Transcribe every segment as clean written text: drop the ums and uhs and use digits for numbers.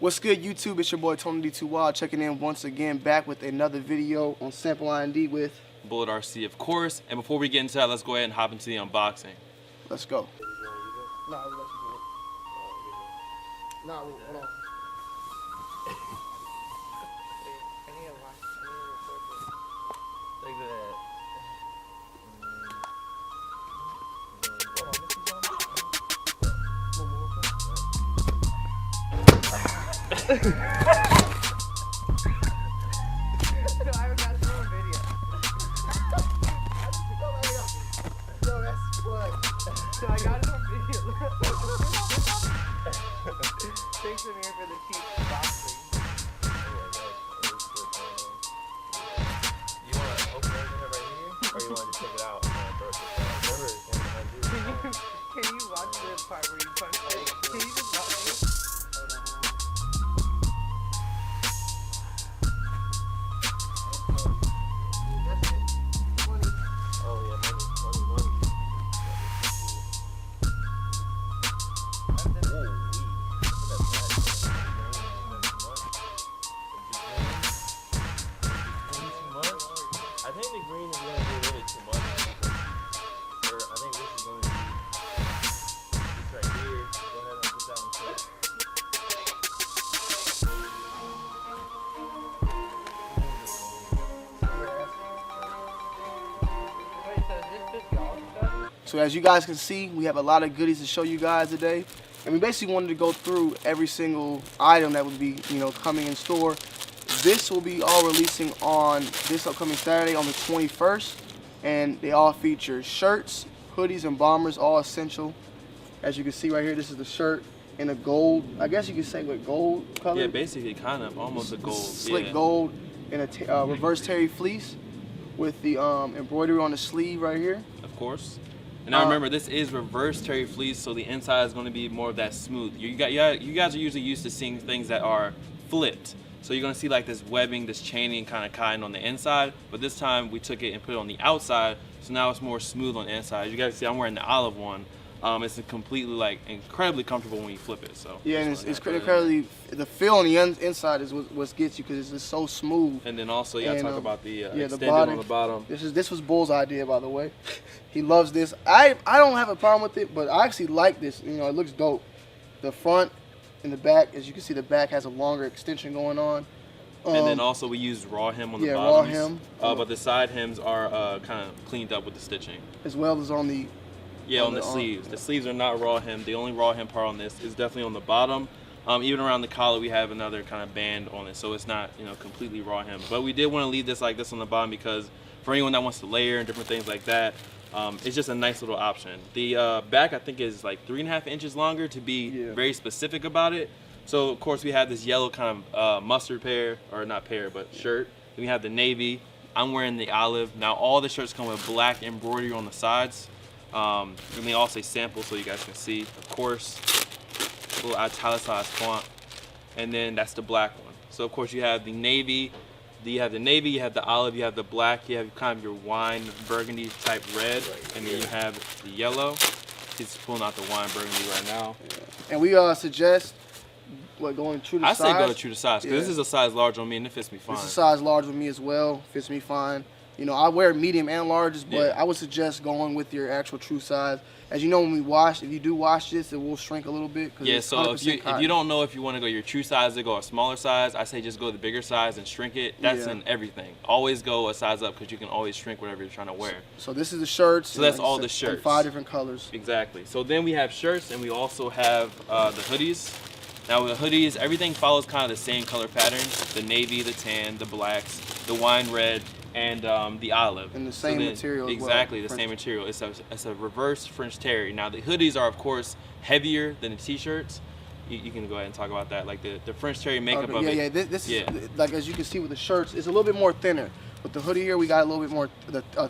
What's good, YouTube? It's your boy Tony D2 Wild checking in once again, back with another video on Sample IND with Bullet RC, of course. And before we get into that, let's go ahead and hop into the unboxing. Let's go. Nah, I'll let you do it. Nah, hold on. Look at that. I got it on video. Thanks, Amir, for the cheap boxing. You want to open everything right here? Or you want to just take it out? Can you watch the part where you punch it? Can you just watch it? I think the green is going to be a little too much. Or I think this is going to be this right here. Go ahead and put that one first. Wait, so is this just y'all stuff? So as you guys can see, we have a lot of goodies to show you guys today. And we basically wanted to go through every single item that would be, coming in store. This will be all releasing on this upcoming Saturday on the 21st. And they all feature shirts, hoodies, and bombers, all essential. As you can see right here, this is the shirt in a gold, I guess you could say with gold color. Yeah, basically kind of almost a gold. Slick gold in a reverse terry fleece with the embroidery on the sleeve right here. Of course. And now remember, this is reverse terry fleece, so the inside is going to be more of that smooth. You guys are usually used to seeing things that are flipped. So you're going to see like this webbing, this chaining kind of on the inside, but this time we took it and put it on the outside, so now it's more smooth on the inside. As you guys see, I'm wearing the olive one. It's completely incredibly comfortable when you flip it. So yeah, and it's incredibly, the feel on the inside is what gets you because it's just so smooth. And then also you got to talk about the extended body, on the bottom. This was Bull's idea, by the way. He loves this. I don't have a problem with it, but I actually like this. It looks dope. The front and the back, as you can see, the back has a longer extension going on. And then also we used raw hem on the bottoms. Raw hem. But the side hems are kind of cleaned up with the stitching. As well as on the... Yeah, on the sleeves. The sleeves are not raw hem. The only raw hem part on this is definitely on the bottom. Even around the collar, we have another kind of band on it, so it's not completely raw hem. But we did want to leave this like this on the bottom because for anyone that wants to layer and different things like that, it's just a nice little option. The back I think is like 3.5 inches longer to be very specific about it. So of course we have this yellow kind of mustard pair, or not pair, but shirt. Then we have the navy. I'm wearing the olive. Now all the shirts come with black embroidery on the sides. And they all say sample so you guys can see, of course, a little italicized font, and then that's the black one. So of course you have the navy, you have the olive, you have the black, you have kind of your wine burgundy type red, and then you have the yellow. He's pulling out the wine burgundy right now. Yeah. And we suggest going true to size. I say go to true to size because this is a size large on me and it fits me fine. This is a size large with me as well, fits me fine. I wear medium and larges, but I would suggest going with your actual true size. As you know, when we wash, if you do wash this, it will shrink a little bit. Yeah, so if you don't know if you want to go your true size or go a smaller size, I say just go the bigger size and shrink it. That's in everything. Always go a size up because you can always shrink whatever you're trying to wear. So this is the shirts. So that's all the shirts. 5 different colors. Exactly. So then we have shirts and we also have the hoodies. Now with the hoodies, everything follows kind of the same color pattern. The navy, the tan, the blacks, the wine red, and the olive. And the same material exactly, the same material. It's a reverse French terry. Now the hoodies are of course heavier than the t-shirts. You can go ahead and talk about that, like the French terry makeup of it. This is, like as you can see with the shirts, it's a little bit more thinner. With the hoodie here, we got a little bit more,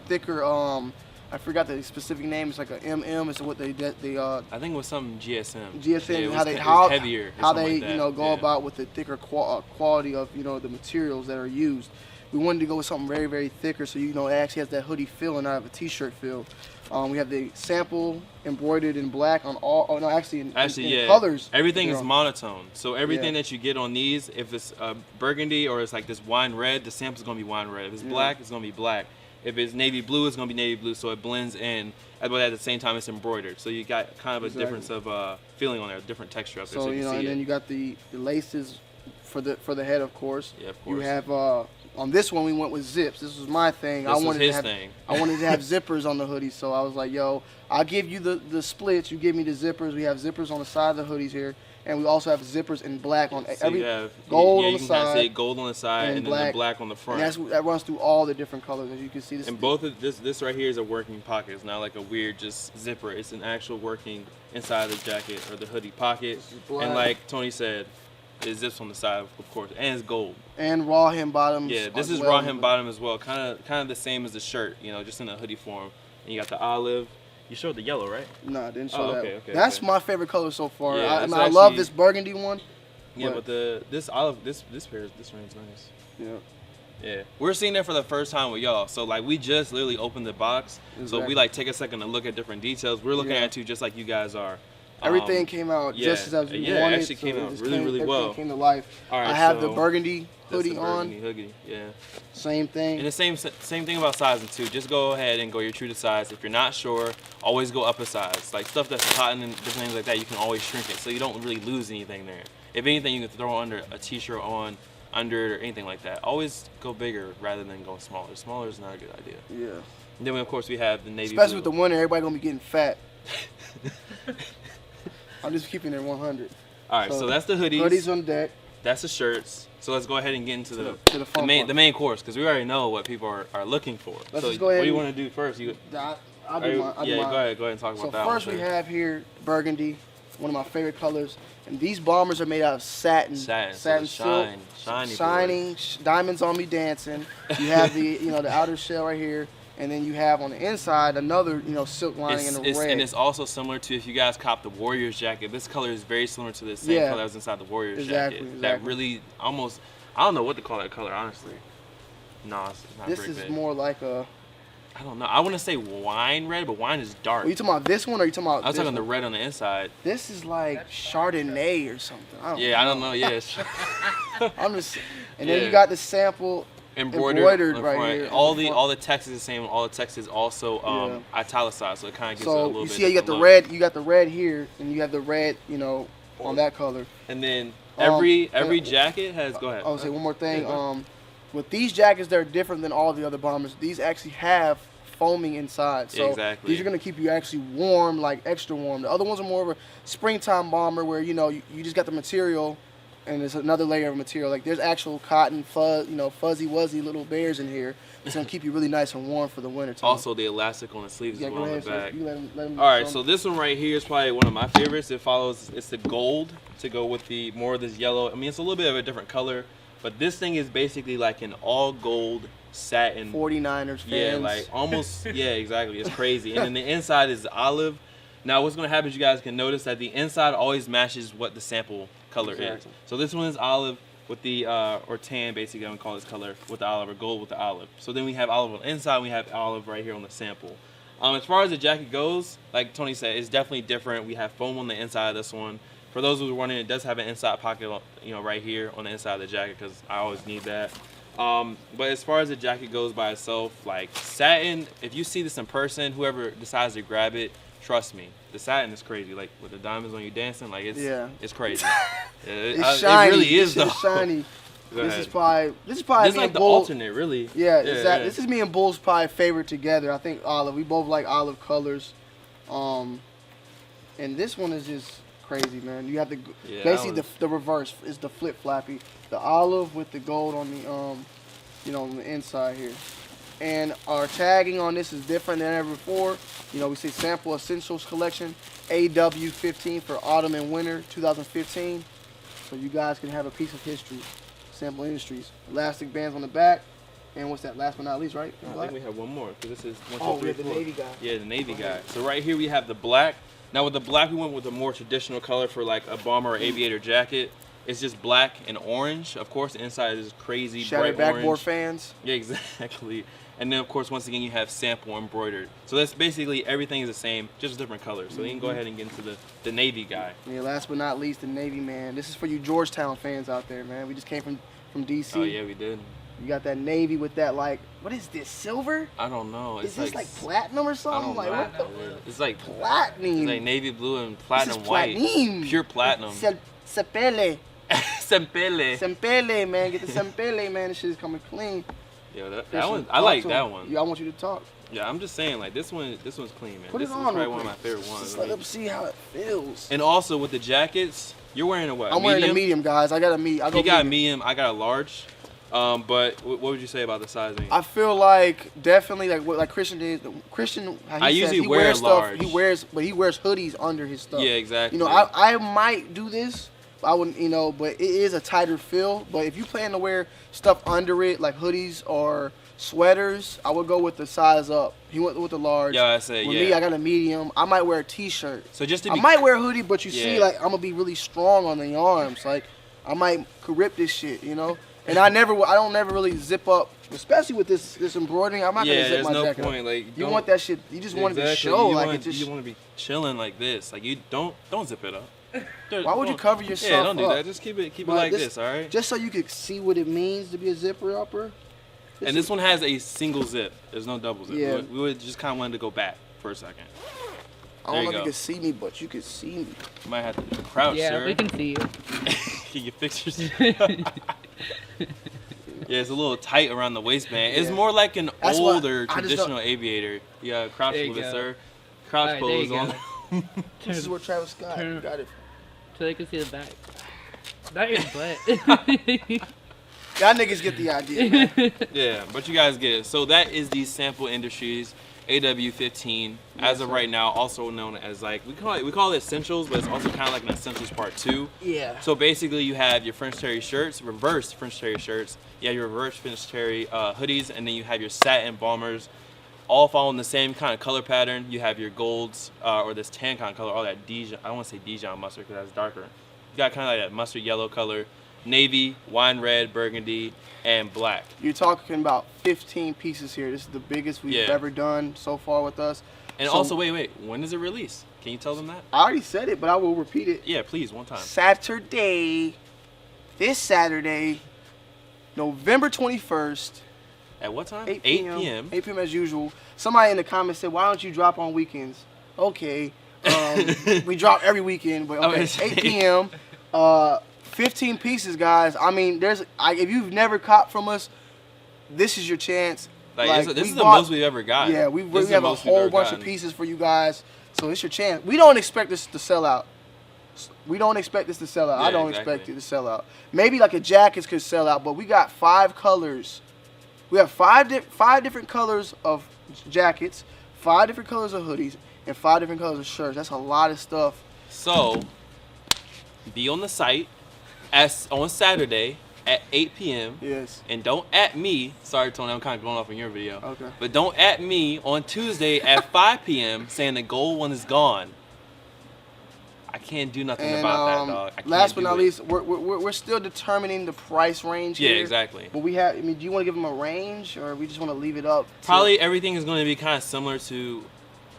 thicker, I forgot the specific name. It's like a MM. It's what they I think it was some GSM. GSM. Yeah, how heavier. How they go about with the thicker quality of the materials that are used. we wanted to go with something very, very thicker, so you know it actually has that hoodie feel and not a t-shirt feel. We have the sample embroidered in black on all. Oh no, actually in yeah. colors. Everything is Yeah. monotone. So everything that you get on these, if it's burgundy or it's like this wine red, the sample is gonna be wine red. If it's black, it's gonna be black. If it's navy blue, it's gonna be navy blue. So it blends in. But at the same time, it's embroidered. So you got kind of a difference of feeling on there, a different texture up there. So you you know, can see and then it. you got the laces for the head, of course. Yeah, of course. You have on this one we went with zips. This was my thing. This was his thing. I wanted to have zippers on the hoodie, so I was like, yo, I'll give you the splits. You give me the zippers. We have zippers on the side of the hoodies here, and we also have zippers in black on So every you have gold on you the can kind of side. see gold on the side and then the black on the front. And that runs through all the different colors, as you can see. This And both of this right here is a working pocket. It's not like a weird just zipper. It's an actual working inside the jacket or the hoodie pocket. black. And like Tony said, it zips on the side, of course, and it's gold. and raw hem bottoms. Yeah, this as is well. raw hem bottom as well. Kind of the same as the shirt, you know, just in a hoodie form. And you got the olive. You showed the yellow, right? No, I didn't show Oh, that. okay, That's okay. my favorite color so far. Yeah, I it's love actually- this burgundy one. Yeah, But- but this olive, this range nice. Yeah. Yeah, we're seeing that for the first time with y'all. So like we just literally opened the box. So Exactly. we like take a second to look at different details. We're looking Yeah. at you just like you guys are. Everything came out yeah, just as we yeah, it wanted. actually so came it out just really, really everything well. Came to life. All right, I have so the burgundy that's the hoodie burgundy on. hoodie, yeah. Same thing. And the same thing about sizing too. Just go ahead and go your true to size. If you're not sure, always go up a size. Like stuff that's cotton and different things like that, you can always shrink it, so you don't really lose anything there. If anything, you can throw under a t-shirt on under it or anything like that. Always go bigger rather than go smaller. Smaller is not a good idea. Yeah. And then of course we have the navy Especially blue. with the winter, everybody gonna be getting fat. I'm just keeping it 100. All right, so that's the hoodies. Hoodies on deck. That's the shirts. So let's go ahead and get into To the the fun main part. the main course because we already know what people are looking for. Let's so just go ahead what do you and- want to do first? I'll do mine. Go ahead and talk about So that first one. we have here burgundy, one of my favorite colors, and these bombers are made out of satin. Satin, so silk, shiny shining, diamonds on me dancing. You have the the outer shell right here, and then you have on the inside another silk lining in the red. And it's also similar to if you guys cop the Warriors jacket. This color is very similar to the same color that's inside the Warriors jacket. That Exactly. really almost I don't know what to call that color honestly. No, it's not This brick is red. more like a. I don't know. I want to say wine red, but wine is dark. Are you talking about this one or are you talking about I was this talking the one? red on the inside. This is like Chardonnay or something. Yeah, I don't know. Yeah, it's I'm just. And then Yeah. you got the sample embroidered on right front. here. All the text is the same. All the text is also italicized, so it kind of gives it a So little you bit. see how you got the look. red. You got the red here, and you have the red, on that color. And then every and- jacket has. Go ahead. I would say one more thing. Yeah, go With these jackets, they're different than all the other bombers. These actually have foaming inside, so Exactly. these are gonna keep you actually warm, like extra warm. The other ones are more of a springtime bomber, where you just got the material, and there's another layer of material. Like there's actual cotton fuzzy wuzzy little bears in here. It's gonna keep you really nice and warm for the winter time. Also, the elastic on the sleeves yeah, as go well on ahead. the back. So you let 'em All right, show so 'em. this one right here is probably one of my favorites. It follows. It's the gold to go with the more of this yellow. I mean, it's a little bit of a different color, but this thing is basically like an all gold satin. 49ers fans. Yeah, like almost. Yeah, exactly. It's crazy. And then the inside is olive. Now, what's gonna happen is you guys can notice that the inside always matches what the sample color is. Exactly. So this one is olive with the or tan, basically. I'm gonna call this color with the olive or gold with the olive. So then we have olive on the inside. We have olive right here on the sample. As far as the jacket goes, like Tony said, it's definitely different. We have foam on the inside of this one. For those who are wondering, it does have an inside pocket, right here on the inside of the jacket because I always need that. But as far as the jacket goes by itself, like satin, if you see this in person, whoever decides to grab it, trust me, the satin is crazy. Like with the diamonds on you dancing, like it's crazy. Yeah, It's shiny. It really is This though. shit is shiny. Go This ahead. is probably This me is like and the Bull. alternate, really. Yeah, exactly. This is me and Bull's probably favorite together. I think olive. We both like olive colors. And this one is just crazy, man. You have the Yeah, basically that the reverse is the flip flappy. The olive with the gold on the on the inside here. And our tagging on this is different than ever before. We say Sample Essentials Collection AW15 for autumn and winter 2015. So you guys can have a piece of history. Sample Industries. Elastic bands on the back. And what's that? Last but not least, right? I think we have one more because this is 1, 2, Oh, 3, we have the 4. Navy guy. Yeah, the Navy guy. So right here we have the black. Now with the black, we went with a more traditional color for like a bomber or aviator jacket. It's just black and orange. Of course, the inside is crazy Shattered bright backboard orange. fans. Yeah, exactly. And then, of course, once again, you have sample embroidered. So that's basically everything is the same, just different colors. So you can go ahead and get into the navy guy. Yeah, last but not least, the Navy, man. This is for you Georgetown fans out there, man. We just came from DC. Oh yeah, we did. You got that Navy with that, like, what is this, silver? I don't know. Is this like platinum or I something? don't Like, know. what the It's like platinum? It's like navy blue and platinum white. platinum. Pure platinum. SMPL. SMPL. SMPL, man. Get the SMPL, man. This shit is coming clean. Yo, that This one. shit- I like talk to that him. one. Yeah, I want you to talk. Yeah, I'm just saying, like this one's clean, man. Put This it is on probably real one of my quick. favorite ones. Just let them see how it feels. And also with the jackets, you're wearing a what? I'm wearing a medium, guys. I got a medium. You got a medium. I got a large. But what would you say about the sizing? I feel like definitely like what like Christian did. Christian, how he I says, usually he wear wears large. stuff. He wears hoodies under his stuff. Yeah, exactly. You know, I might do this. I wouldn't, you know, but it is a tighter feel. But if you plan to wear stuff under it, like hoodies or sweaters, I would go with the size up. He went with the large. Yeah, I said With yeah. me, I got a medium. I might wear a t-shirt. So just to I be, might wear a hoodie, but you see, Yeah. like, I'm gonna be really strong on the arms. Like, I might could rip this shit, you know. And I don't never really zip up, especially with this embroidering. I'm not yeah, gonna zip there's my no jacket point. up. Like You don't- want that shit? You just want it to Exactly. show, You like want, it just. you want to be chilling like this. Like you don't zip it up. Why would you Don't- cover yourself Yeah, don't do up? that. Just keep it But like this, all right? Just so you could see what it means to be a zipper upper. And this one has a single zip. There's no double zip. Yeah. We would just kind of wanted to go back for a second. I There don't you know if go. you can see me, but you can see me. You might have to crouch, Yeah, sir. we can see you. Can you fix your? Yeah, it's a little tight around the waistband. It's Yeah. more like an That's what- older I just traditional aviator. Yeah, crouch There you with it, go. sir. Crouch Alright, there you pose on. go. This is where Travis Scott turn- got it. So they can see the back. Not your butt. Y'all niggas get the idea, man. Yeah, but you guys get it. So that is the Sample Industries AW15. As of sir. right now, also known as like we call it Essentials, but it's also kind of like an Essentials Part 2. Yeah. So basically, you have your French Terry shirts, reverse French Terry shirts. You have your reverse French Terry hoodies, and then you have your satin bombers, all following the same kind of color pattern. You have your golds or this tan kind of color, all that Dijon. I don't want to say Dijon mustard because that's darker. You got kind of like that mustard yellow color, navy, wine red, burgundy, and black. You're talking about 15 pieces here. This is the biggest we've Yeah. ever done so far with us. And So- also, wait, when does it release? Can you tell them that? I already said it, but I will repeat it. Yeah, please, one time. Saturday, this Saturday, November 21st, At what time? 8 8 p.m. p.m. 8 p.m. as usual. Somebody in the comments said, "Why don't you drop on weekends?" Okay, we drop every weekend, but okay, Okay. 8 p.m. 15 pieces, guys. I mean, if you've never copped from us, this is your chance. Like, this we is the bought- most we've ever gotten. Yeah, we This is the have a most we've whole ever bunch of gotten. pieces for you guys, so it's your chance. We don't expect this to sell out. We don't expect this to sell out. I Yeah, don't exactly. expect it to sell out. Maybe like a jackets could sell out, but we got 5 colors. We have five different colors of jackets, 5 different colors of hoodies, and 5 different colors of shirts. That's a lot of stuff. So, be on the site on Saturday at 8 p.m. Yes. And don't at me. Sorry, Tony, I'm kind of going off on your video. Okay. But don't at me on Tuesday at 5 p.m. saying the gold one is gone. I can't do nothing And about that, dog. I can't last but do not it. least, we're still determining the price range Yeah, here. exactly. But we have. I mean, do you want to give them a range, or we just want to leave it up? to- Probably everything is going to be kind of similar to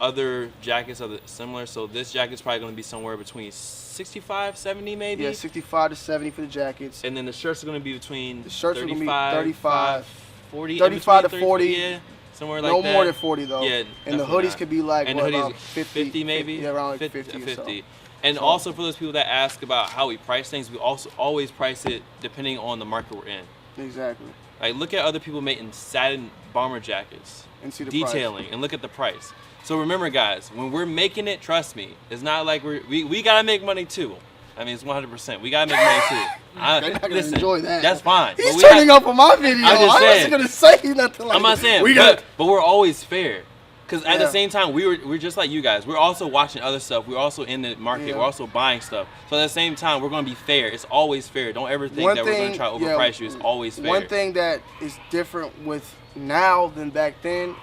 other jackets of the similar. So this jacket's probably going to be somewhere between 65, 70 maybe. Yeah, 65 to 70 for the jackets. And then the shirts are going to be between The shirts are gonna be 35, 40, 35 to in between 40. Yeah, somewhere like No that. more than 40 though. Yeah, And the definitely hoodies not. could be like And what, the hoodies, about 50 maybe. Yeah, around like 50 or so. 50. And So- also for those people that ask about how we price things, we also always price it depending on the market we're in. Exactly. Like look at other people making satin bomber jackets, And see the detailing, and look at the price. So remember, guys, when we're making it, trust me, it's not like we gotta make money too. I mean, it's 100%. We gotta make money too. They're not gonna Listen, enjoy that. That's fine. He's but we turning have- up on my video. I'm just I saying. wasn't gonna say nothing like I'm not that. saying, We but, got. but we're always fair. Because at Yeah. the same time, we're just like you guys. We're also watching other stuff. We're also in the market. Yeah. We're also buying stuff. So at the same time, we're going to be fair. It's always fair. Don't ever think One that we're going thing- to try to yeah, overprice you. It's always fair. One thing that is different with now than back then,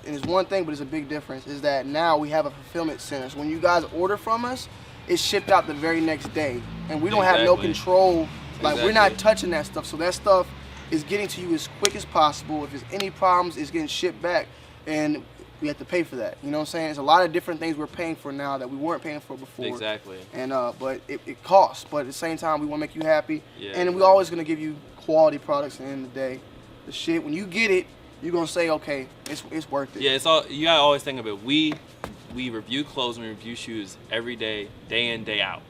and it's one thing, but it's a big difference, is that now we have a fulfillment center. So when you guys order from us, it's shipped out the very next day, and we don't have no Exactly. control. Like we're not Exactly. touching that stuff, so that stuff is getting to you as quick as possible. If there's any problems, it's getting shipped back, and we have to pay for that. You know what I'm saying? There's a lot of different things we're paying for now that we weren't paying for before. Exactly. And but it costs. But at the same time, we want to make you happy, Yeah, and exactly. we're always gonna give you quality products. At the end of the day, the shit when you get it, you're gonna say, okay, it's worth it. Yeah, it's all you gotta always think of it. We review clothes and we review shoes every day in, day out.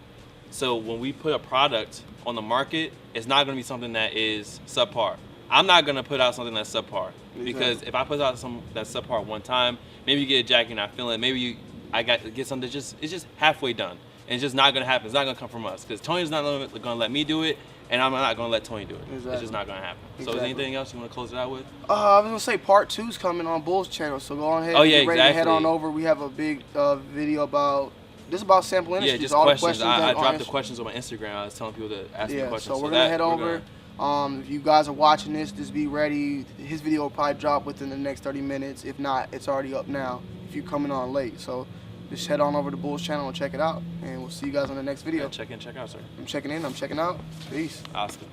So when we put a product on the market, it's not gonna be something that is subpar. I'm not gonna put out something that's subpar because if I put out something that's subpar one time, maybe you get a jacket and not feeling it. Maybe I get something that's it's just halfway done, and it's just not gonna happen. It's not gonna come from us because Tony's not gonna let me do it, and I'm not gonna let Tony do it. It's Exactly. just not gonna happen. So is Exactly. anything else you wanna close it out with? I was gonna say part 2's coming on Bull's channel, so go on ahead. Oh, yeah, get ready to head exactly. on over. We have a big video about Sample Industries. Yeah, just all questions. the questions. I that dropped are the questions on my Instagram. I was telling people to ask me Yeah, questions. so we're gonna head over. gonna- If you guys are watching this, just be ready. His video will probably drop within the next 30 minutes. If not, it's already up now. If you're coming on late, so just head on over to Bull's channel and check it out. And we'll see you guys on the next video. Check in, check out, sir. I'm checking in. I'm checking out. Peace. Oscar.